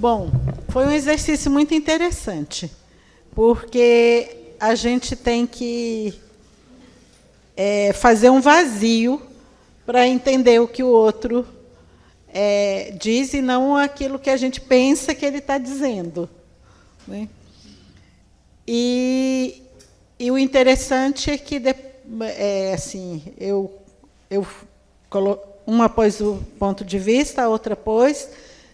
Bom, foi um exercício muito interessante, porque a gente tem que fazer um vazio para entender o que o outro diz e não aquilo que a gente pensa que ele está dizendo, né? E o interessante é que assim, uma pôs o ponto de vista, a outra pôs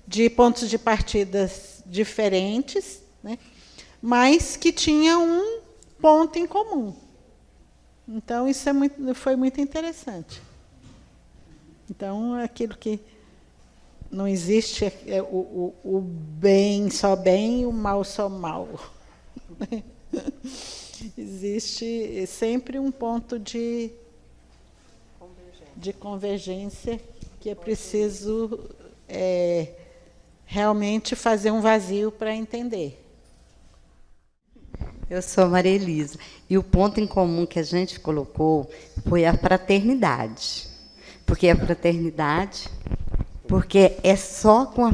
de pontos de partidas diferentes, né? Mas que tinha um ponto em comum. Então, isso foi muito interessante. Então, aquilo que não existe o bem só bem e o mal só mal. Existe sempre um ponto de convergência que é preciso realmente fazer um vazio para entender. Eu sou a Maria Elisa, e o ponto em comum que a gente colocou foi a fraternidade. Porque é só com a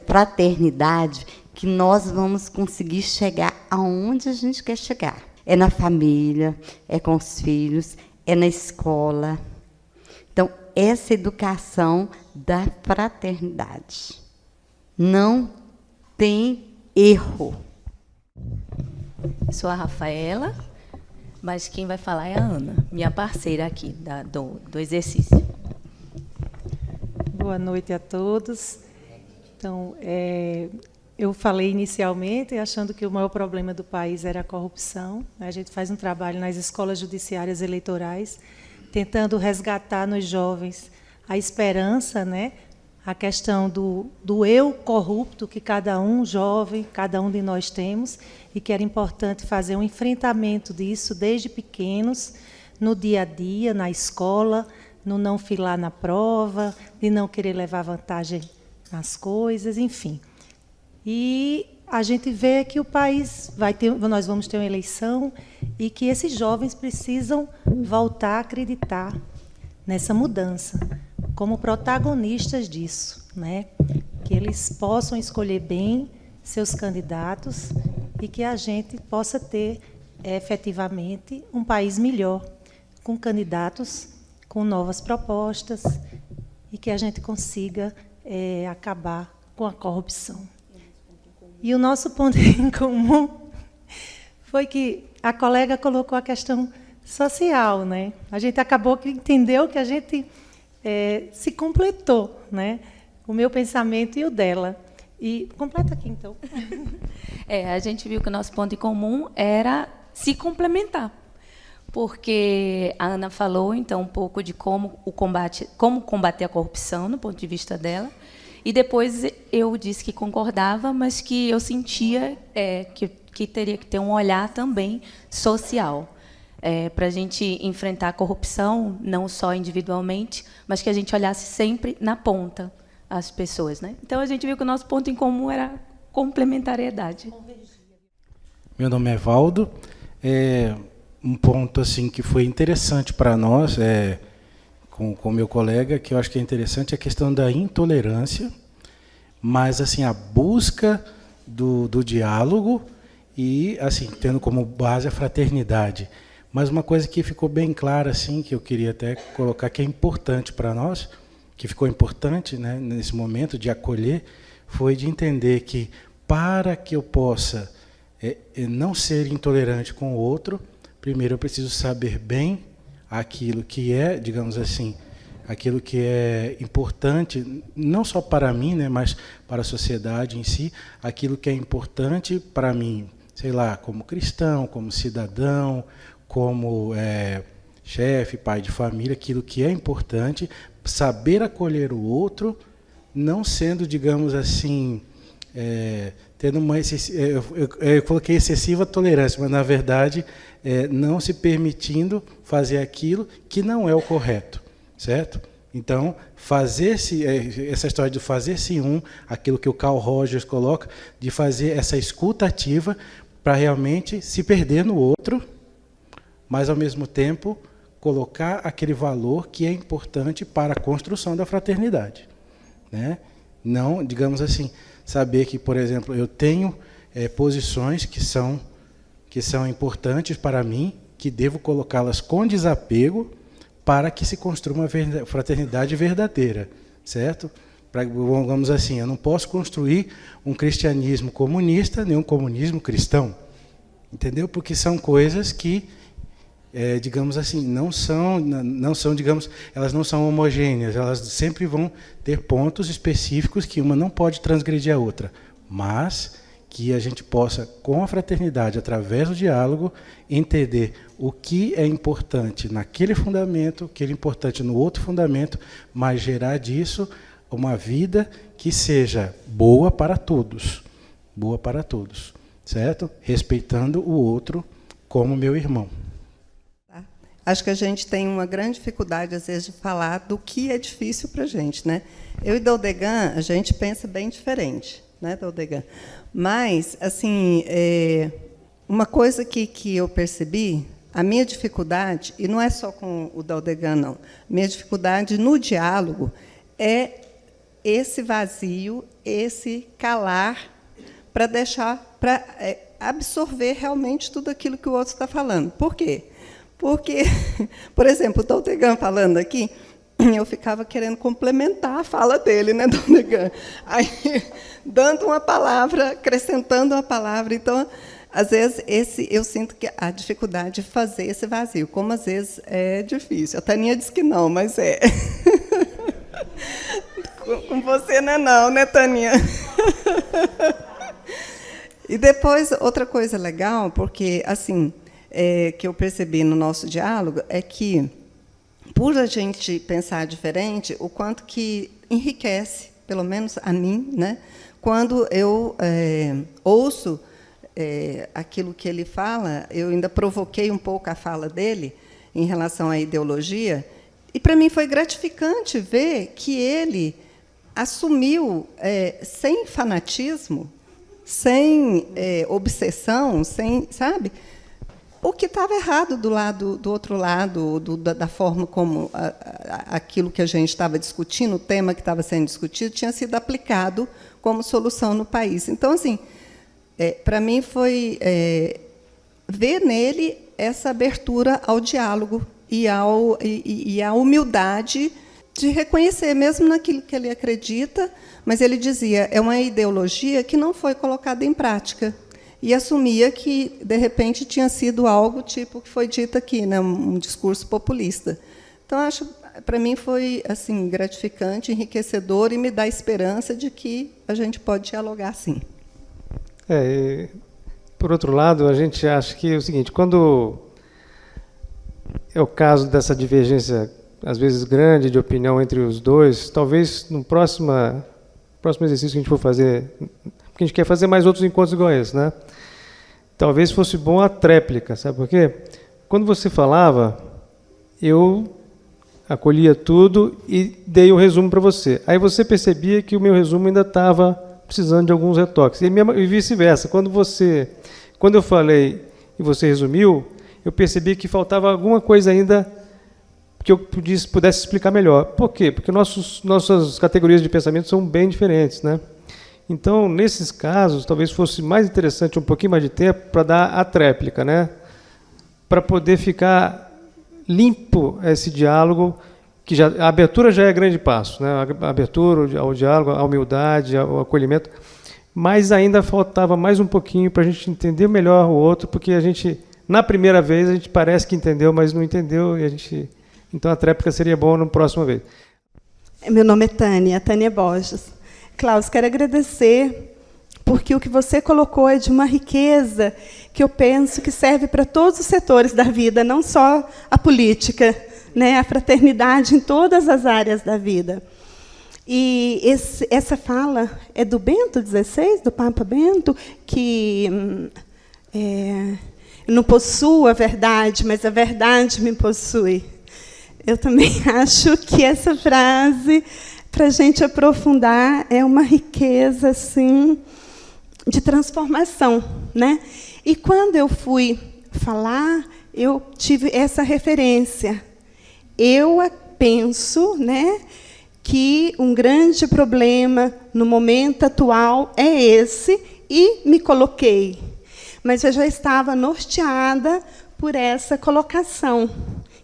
fraternidade que nós vamos conseguir chegar aonde a gente quer chegar. É na família, é com os filhos, é na escola. Então, essa educação da fraternidade. Não tem erro. Sou a Rafaela, mas quem vai falar é a Ana, minha parceira aqui do exercício. Boa noite a todos. Então, eu falei inicialmente achando que o maior problema do país era a corrupção. A gente faz um trabalho nas escolas judiciárias eleitorais, tentando resgatar nos jovens a esperança, né? A questão do eu corrupto que cada um jovem, cada um de nós temos, e que era importante fazer um enfrentamento disso desde pequenos, no dia a dia, na escola, no não filar na prova, de não querer levar vantagem nas coisas, enfim. E a gente vê que o país nós vamos ter uma eleição e que esses jovens precisam voltar a acreditar nessa mudança, como protagonistas disso, né? Que eles possam escolher bem seus candidatos e que a gente possa ter, efetivamente, um país melhor, com candidatos com novas propostas e que a gente consiga acabar com a corrupção. E o nosso ponto em comum foi que a colega colocou a questão social, né? A gente acabou que entendeu que a gente se completou, né? O meu pensamento e o dela. E completa aqui, então. A gente viu que o nosso ponto em comum era se complementar. Porque a Ana falou, então, um pouco de como combater a corrupção, no ponto de vista dela. E depois eu disse que concordava, mas que eu sentia que teria que ter um olhar também social. Para a gente enfrentar a corrupção, não só individualmente, mas que a gente olhasse sempre na ponta as pessoas, né? Então, a gente viu que o nosso ponto em comum era complementariedade. Meu nome é Valdo. Um ponto assim que foi interessante para nós, com meu colega, que eu acho que é interessante, é a questão da intolerância, mas assim a busca do diálogo e assim tendo como base a fraternidade. Mas uma coisa que ficou bem clara, assim, que eu queria até colocar, que é importante para nós, que ficou importante, né, nesse momento de acolher, foi de entender que, para que eu possa não ser intolerante com o outro, primeiro eu preciso saber bem aquilo que é, digamos assim, aquilo que é importante, não só para mim, né, mas para a sociedade em si, aquilo que é importante para mim, sei lá, como cristão, como cidadão, como chefe, pai de família, aquilo que é importante, saber acolher o outro, não sendo, digamos assim, tendo uma eu coloquei excessiva tolerância, mas, na verdade, não se permitindo fazer aquilo que não é o correto, certo? Então, essa história de fazer-se aquilo que o Carl Rogers coloca, de fazer essa escuta ativa para realmente se perder no outro, mas, ao mesmo tempo, colocar aquele valor que é importante para a construção da fraternidade, né? Não, digamos assim, saber que, por exemplo, eu tenho posições que são importantes para mim, que devo colocá-las com desapego para que se construa uma fraternidade verdadeira, certo? Vamos assim, eu não posso construir um cristianismo comunista, nem um comunismo cristão, entendeu? Porque são coisas que, digamos assim, não são, digamos, elas não são homogêneas, elas sempre vão ter pontos específicos que uma não pode transgredir a outra, mas que a gente possa, com a fraternidade, através do diálogo, entender o que é importante naquele fundamento, o que é importante no outro fundamento, mas gerar disso uma vida que seja boa para todos, certo? Respeitando o outro como meu irmão. Acho que a gente tem uma grande dificuldade, às vezes, de falar do que é difícil para a gente, né? Eu e Daldegan, a gente pensa bem diferente, né, Daldegan? Mas, assim, uma coisa que eu percebi, a minha dificuldade, e não é só com o Daldegan, não, minha dificuldade no diálogo é esse vazio, esse calar, para deixar, para absorver realmente tudo aquilo que o outro está falando. Por quê? Porque, por exemplo, o Daldegan falando aqui, eu ficava querendo complementar a fala dele, né, Daldegan? Aí, dando uma palavra, acrescentando uma palavra. Então, às vezes, eu sinto que a dificuldade de fazer esse vazio, como às vezes é difícil. A Taninha disse que não, mas é. Com você não, né, Taninha? E depois, outra coisa legal, porque, assim, que eu percebi no nosso diálogo, é que, por a gente pensar diferente, o quanto que enriquece, pelo menos a mim, né, quando eu ouço aquilo que ele fala, eu ainda provoquei um pouco a fala dele em relação à ideologia, e, para mim, foi gratificante ver que ele assumiu, sem fanatismo, sem obsessão, sem, sabe, o que estava errado do outro lado, da forma como aquilo que a gente estava discutindo, o tema que estava sendo discutido, tinha sido aplicado como solução no país. Então, assim, para mim foi ver nele essa abertura ao diálogo e a humildade de reconhecer, mesmo naquilo que ele acredita, mas ele dizia, é uma ideologia que não foi colocada em prática, e assumia que, de repente, tinha sido algo tipo que foi dito aqui, né, um discurso populista. Então, acho, para mim, foi assim gratificante, enriquecedor, e me dá esperança de que a gente pode dialogar, sim. Por outro lado, a gente acha que é o seguinte, quando é o caso dessa divergência, às vezes grande, de opinião entre os dois, talvez no próximo exercício que a gente for fazer, porque a gente quer fazer mais outros encontros igual a esse, né? Talvez fosse bom a tréplica, sabe por quê? Quando você falava, eu acolhia tudo e dei um resumo para você. Aí você percebia que o meu resumo ainda estava precisando de alguns retoques. E vice-versa. Quando eu falei e você resumiu, eu percebi que faltava alguma coisa ainda que eu pudesse explicar melhor. Por quê? Porque nossas categorias de pensamento são bem diferentes, né? Então, nesses casos, talvez fosse mais interessante um pouquinho mais de tempo para dar a tréplica, né? Para poder ficar limpo esse diálogo, que a abertura já é grande passo, né? A abertura ao diálogo, a humildade, ao acolhimento, mas ainda faltava mais um pouquinho para a gente entender melhor o outro, porque a gente, na primeira vez, a gente parece que entendeu, mas não entendeu, e então a tréplica seria bom na próxima vez. Meu nome é Tânia Borges. Klaus, quero agradecer, porque o que você colocou é de uma riqueza que eu penso que serve para todos os setores da vida, não só a política, né, a fraternidade em todas as áreas da vida. E essa fala é do Bento XVI, do Papa Bento, que não possuo a verdade, mas a verdade me possui. Eu também acho que essa frase, para a gente aprofundar, é uma riqueza assim, de transformação, né? E quando eu fui falar, eu tive essa referência. Eu penso, né, que um grande problema no momento atual é esse, e me coloquei. Mas eu já estava norteada por essa colocação,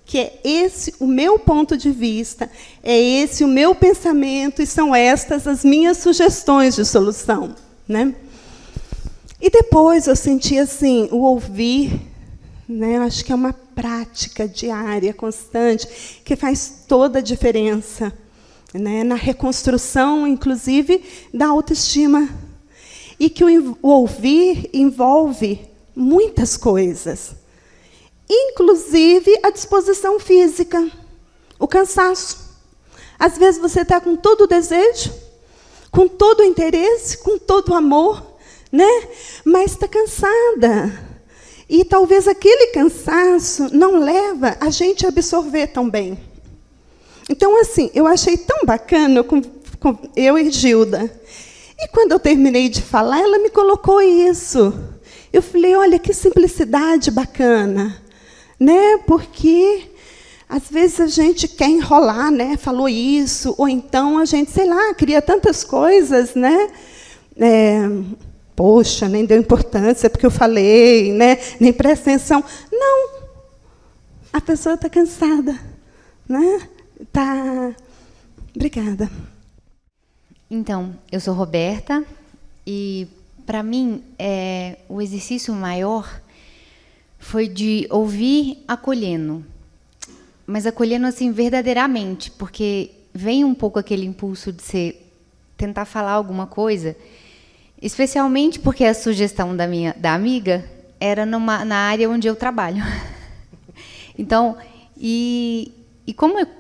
que é esse o meu ponto de vista, é esse o meu pensamento, e são estas as minhas sugestões de solução, né? E depois eu senti assim, o ouvir, né? Eu acho que é uma prática diária, constante, que faz toda a diferença, né? Na reconstrução, inclusive, da autoestima. E que o ouvir envolve muitas coisas, inclusive a disposição física, o cansaço. Às vezes você está com todo o desejo, com todo o interesse, com todo o amor, né? Mas está cansada. E talvez aquele cansaço não leva a gente a absorver tão bem. Então, assim, eu achei tão bacana com eu e Gilda. E quando eu terminei de falar, ela me colocou isso. Eu falei, olha, que simplicidade bacana, né? Porque às vezes a gente quer enrolar, né? Falou isso, ou então a gente, sei lá, cria tantas coisas, né? Poxa, nem deu importância porque eu falei, né? Nem presta atenção. Não, a pessoa está cansada, né? Tá. Obrigada. Então, eu sou Roberta e, para mim, o exercício maior foi de ouvir acolhendo, mas acolhendo assim verdadeiramente, porque vem um pouco aquele impulso de tentar falar alguma coisa, especialmente porque a sugestão da amiga era na área onde eu trabalho. Então,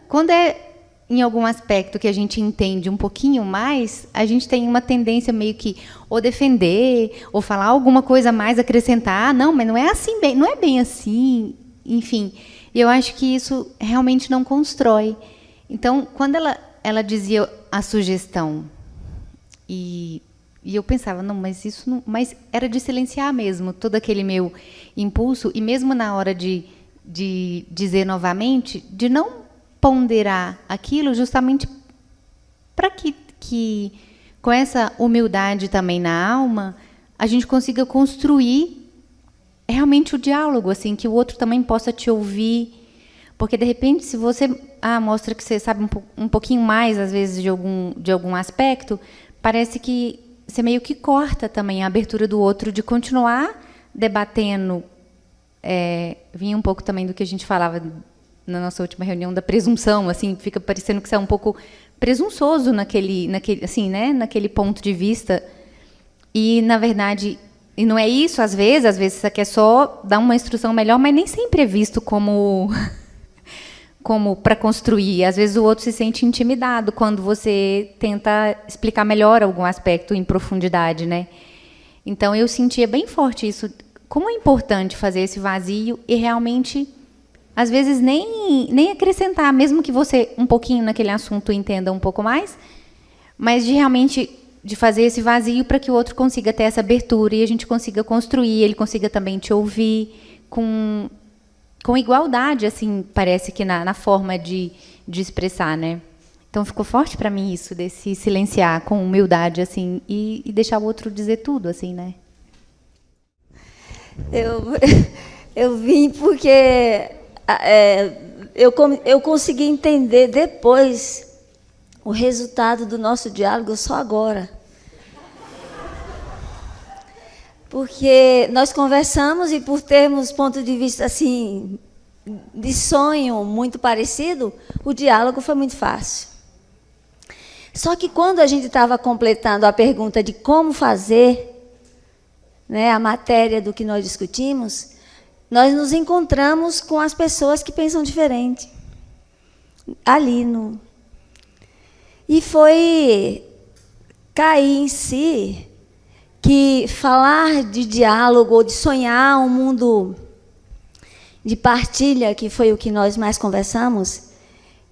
quando é em algum aspecto que a gente entende um pouquinho mais, a gente tem uma tendência meio que ou defender, ou falar alguma coisa a mais, acrescentar, não, mas não é assim, não é bem assim, enfim. E eu acho que isso realmente não constrói. Então, quando ela dizia a sugestão, e eu pensava, não, mas isso não, mas era de silenciar mesmo todo aquele meu impulso, e mesmo na hora de dizer novamente, de não ponderar aquilo justamente para que com essa humildade também na alma a gente consiga construir realmente o diálogo, assim, que o outro também possa te ouvir, porque de repente se você mostra que você sabe um pouquinho mais às vezes de algum aspecto, parece que você meio que corta também a abertura do outro de continuar debatendo. Vinha um pouco também do que a gente falava na nossa última reunião da presunção, assim, fica parecendo que você é um pouco presunçoso naquele assim, né, naquele ponto de vista. E na verdade, e não é isso, às vezes você quer só dar uma instrução melhor, mas nem sempre é visto como para construir. Às vezes o outro se sente intimidado quando você tenta explicar melhor algum aspecto em profundidade, né? Então eu sentia bem forte isso, como é importante fazer esse vazio e realmente às vezes nem acrescentar, mesmo que você um pouquinho naquele assunto entenda um pouco mais, mas de fazer esse vazio para que o outro consiga ter essa abertura e a gente consiga construir, ele consiga também te ouvir com igualdade, assim, parece que na forma de expressar, né? Então ficou forte para mim isso, desse silenciar com humildade, assim, e deixar o outro dizer tudo, assim, né? Eu vim porque eu consegui entender depois o resultado do nosso diálogo só agora. Porque nós conversamos e por termos ponto de vista assim de sonho muito parecido, o diálogo foi muito fácil. Só que quando a gente estava completando a pergunta de como fazer, né, a matéria do que nós discutimos, nós nos encontramos com as pessoas que pensam diferente. Ali no... E foi cair em si que falar de diálogo ou de sonhar um mundo de partilha, que foi o que nós mais conversamos,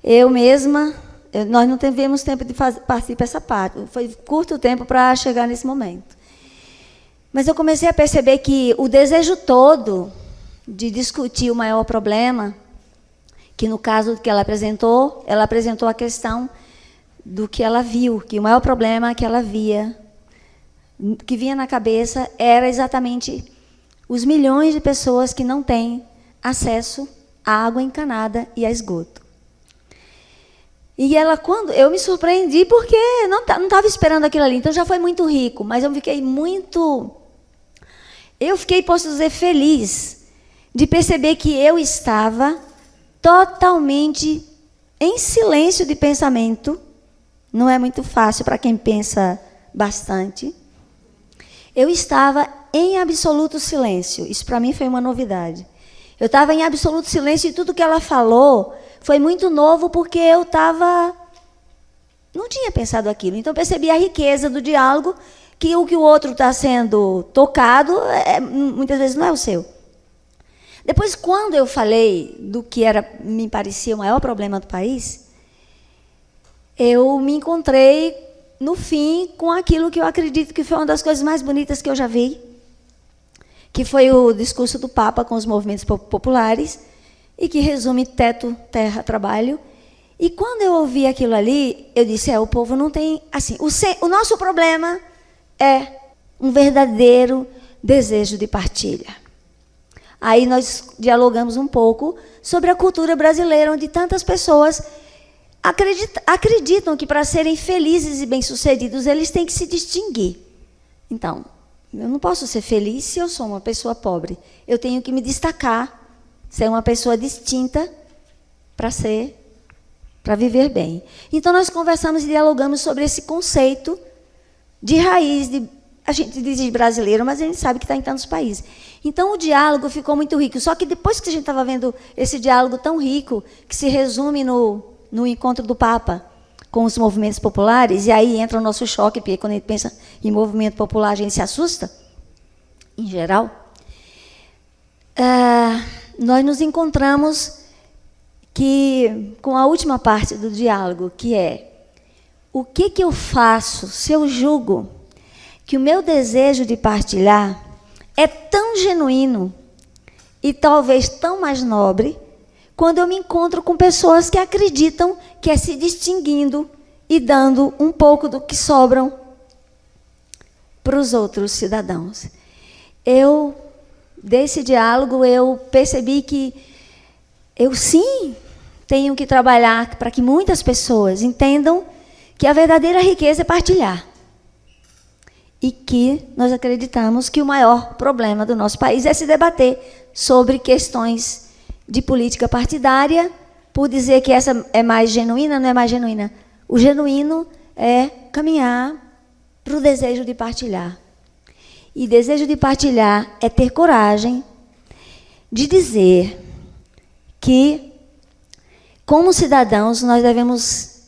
eu mesma, nós não tivemos tempo de partir para essa parte. Foi curto tempo para chegar nesse momento. Mas eu comecei a perceber que o desejo todo de discutir o maior problema, que no caso que ela apresentou a questão do que ela viu, que o maior problema que ela via, que vinha na cabeça, era exatamente os milhões de pessoas que não têm acesso à água encanada e a esgoto. E ela, quando eu me surpreendi, porque não estava esperando aquilo ali, então já foi muito rico, mas eu fiquei, posso dizer, feliz de perceber que eu estava totalmente em silêncio de pensamento. Não é muito fácil para quem pensa bastante. Eu estava em absoluto silêncio. Isso para mim foi uma novidade. Eu estava em absoluto silêncio e tudo que ela falou foi muito novo, porque eu não tinha pensado aquilo. Então, percebi a riqueza do diálogo, que o outro está sendo tocado, muitas vezes não é o seu. Depois, quando eu falei do que me parecia o maior problema do país, eu me encontrei, no fim, com aquilo que eu acredito que foi uma das coisas mais bonitas que eu já vi, que foi o discurso do Papa com os movimentos populares, e que resume teto, terra, trabalho. E quando eu ouvi aquilo ali, eu disse, o povo não tem... assim, o nosso problema é um verdadeiro desejo de partilha. Aí nós dialogamos um pouco sobre a cultura brasileira, onde tantas pessoas acreditam que para serem felizes e bem-sucedidos, eles têm que se distinguir. Então, eu não posso ser feliz se eu sou uma pessoa pobre. Eu tenho que me destacar, ser uma pessoa distinta para viver bem. Então, nós conversamos e dialogamos sobre esse conceito de raiz, a gente diz brasileiro, mas a gente sabe que está em tantos países. Então, o diálogo ficou muito rico. Só que depois que a gente estava vendo esse diálogo tão rico, que se resume no encontro do Papa com os movimentos populares, e aí entra o nosso choque, porque quando a gente pensa em movimento popular, a gente se assusta, em geral. Nós nos encontramos com a última parte do diálogo, que é: o que eu faço se eu julgo que o meu desejo de partilhar é tão genuíno e talvez tão mais nobre, quando eu me encontro com pessoas que acreditam que é se distinguindo e dando um pouco do que sobram para os outros cidadãos. Desse diálogo, eu percebi que eu, sim, tenho que trabalhar para que muitas pessoas entendam que a verdadeira riqueza é partilhar. E que nós acreditamos que o maior problema do nosso país é se debater sobre questões de política partidária, por dizer que essa é mais genuína, não é mais genuína. O genuíno é caminhar para o desejo de partilhar. E desejo de partilhar é ter coragem de dizer que, como cidadãos, nós devemos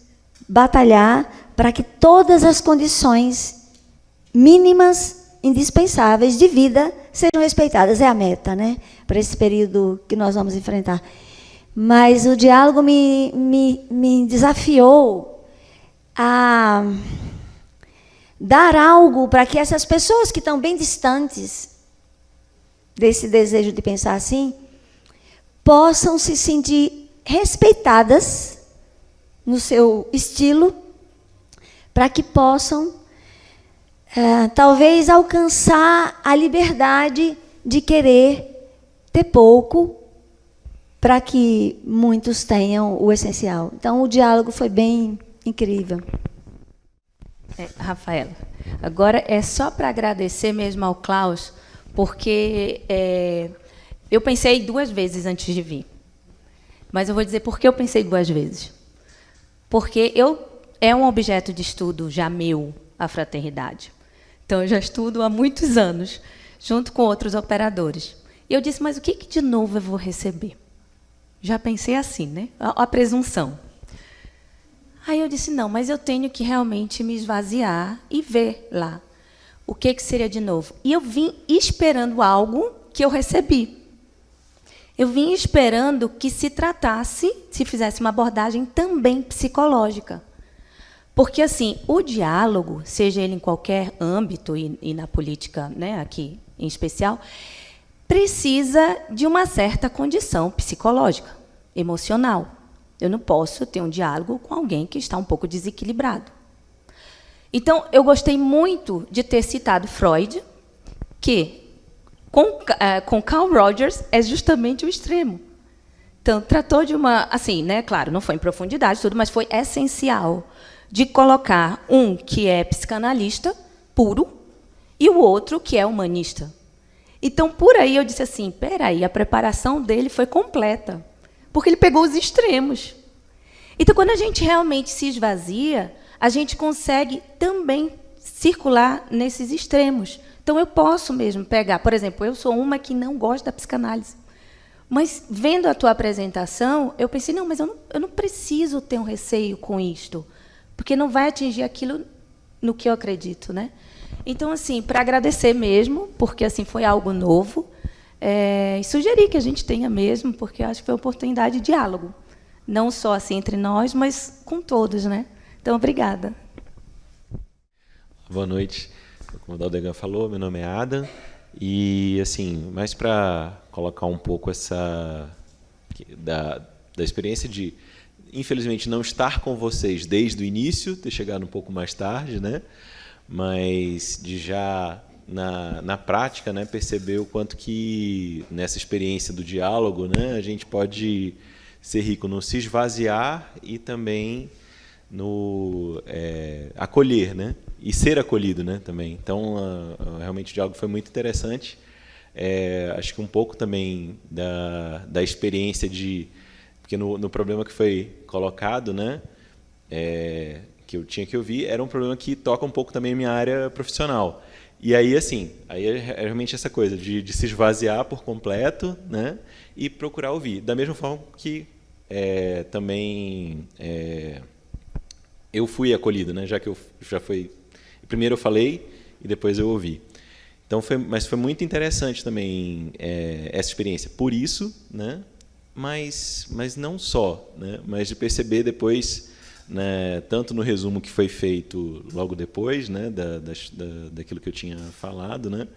batalhar para que todas as condições mínimas, indispensáveis de vida sejam respeitadas. É a meta, né? Para esse período que nós vamos enfrentar. Mas o diálogo me desafiou a dar algo para que essas pessoas que estão bem distantes desse desejo de pensar assim, possam se sentir respeitadas no seu estilo, para que possam, talvez, alcançar a liberdade de querer ter pouco, para que muitos tenham o essencial. Então, o diálogo foi bem incrível. Rafaela, agora é só para agradecer mesmo ao Klaus, porque eu pensei 2 vezes antes de vir. Mas eu vou dizer por que eu pensei 2 vezes. Porque é um objeto de estudo já meu, a fraternidade. Então, eu já estudo há muitos anos, junto com outros operadores. E eu disse, mas o que de novo eu vou receber? Já pensei assim, né? A presunção. Aí eu disse, não, mas eu tenho que realmente me esvaziar e ver lá o que seria de novo. E eu vim esperando algo que eu recebi. Eu vim esperando que se tratasse, se fizesse uma abordagem também psicológica. Porque, assim, o diálogo, seja ele em qualquer âmbito, e na política, né, aqui em especial, precisa de uma certa condição psicológica, emocional. Eu não posso ter um diálogo com alguém que está um pouco desequilibrado. Então, eu gostei muito de ter citado Freud, que, com Carl Rogers, é justamente o extremo. Então, tratou de uma... Assim, né, claro, não foi em profundidade, tudo, mas foi essencial de colocar um que é psicanalista puro e o outro que é humanista. Então, por aí, eu disse assim, peraí, a preparação dele foi completa, porque ele pegou os extremos. Então, quando a gente realmente se esvazia, a gente consegue também circular nesses extremos. Então, eu posso mesmo pegar... Por exemplo, eu sou uma que não gosta da psicanálise. Mas, vendo a tua apresentação, eu pensei, não, mas eu não preciso ter um receio com isto, porque não vai atingir aquilo no que eu acredito, né? Então, assim, para agradecer mesmo, porque assim foi algo novo, e sugerir que a gente tenha mesmo, porque acho que foi uma oportunidade de diálogo, não só assim entre nós, mas com todos, né? Então, obrigada. Boa noite. Como o Daldegan falou, meu nome é Adam, e assim, mais para colocar um pouco essa da experiência de, infelizmente, não estar com vocês desde o início, ter chegado um pouco mais tarde, né? Mas de já na prática, né, perceber o quanto que nessa experiência do diálogo, né, a gente pode ser rico no se esvaziar e também no acolher, né, e ser acolhido, né, também. Então, realmente o diálogo foi muito interessante. Acho que um pouco também da experiência de... Porque no problema que foi colocado, né, que eu tinha que ouvir, era um problema que toca um pouco também a minha área profissional. E aí, assim, aí é realmente essa coisa de se esvaziar por completo, né, e procurar ouvir. Da mesma forma que também eu fui acolhido, né, já que eu já fui... Primeiro eu falei e depois eu ouvi. Então, mas foi muito interessante também essa experiência. Por isso, né, mas não só, né, mas de perceber depois... Né, tanto no resumo que foi feito logo depois, né, daquilo que eu tinha falado, né,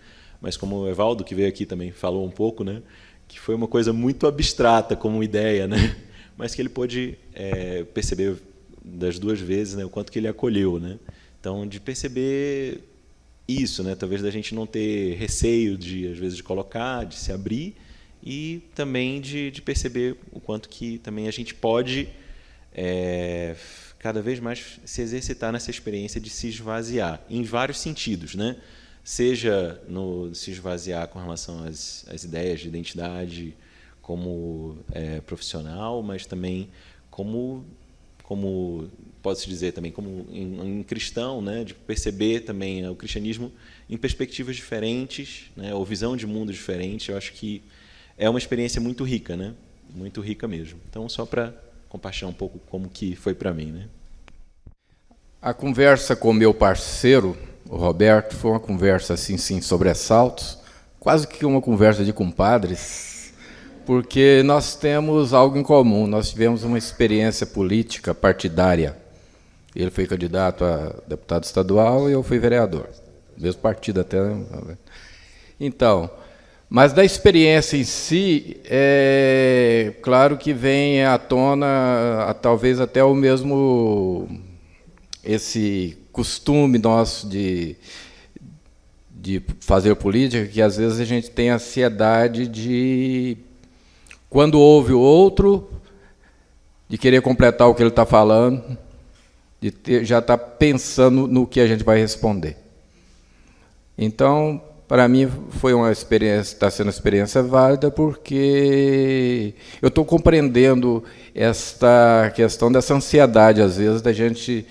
mas como o Evaldo, que veio aqui também, falou um pouco, né, que foi uma coisa muito abstrata como ideia, né, mas que ele pôde perceber das duas vezes, né, o quanto que ele acolheu. Né. Então, de perceber isso, né, talvez da gente não ter receio, às vezes, de colocar, de se abrir, e também de perceber o quanto que também a gente pode... cada vez mais se exercitar nessa experiência de se esvaziar, em vários sentidos, né? Seja no se esvaziar com relação às ideias de identidade como profissional, mas também como pode-se dizer também, como em cristão, né? De perceber também o cristianismo em perspectivas diferentes, né? Ou visão de mundo diferente. Eu acho que é uma experiência muito rica, né? Muito rica mesmo. Então, só para compartilhar um pouco como que foi para mim, né? A conversa com o meu parceiro, o Roberto, foi uma conversa assim, sem sobressaltos, quase que uma conversa de compadres, porque nós temos algo em comum, nós tivemos uma experiência política partidária. Ele foi candidato a deputado estadual e eu fui vereador, mesmo partido até. Então... Mas da experiência em si, é claro que vem à tona, talvez até o mesmo, esse costume nosso de fazer política, que às vezes a gente tem ansiedade de, quando ouve o outro, de querer completar o que ele está falando, já estar pensando no que a gente vai responder. Então... Para mim, foi uma experiência, está sendo uma experiência válida, porque eu estou compreendendo esta questão dessa ansiedade, às vezes, da gente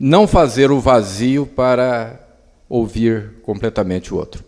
não fazer o vazio para ouvir completamente o outro.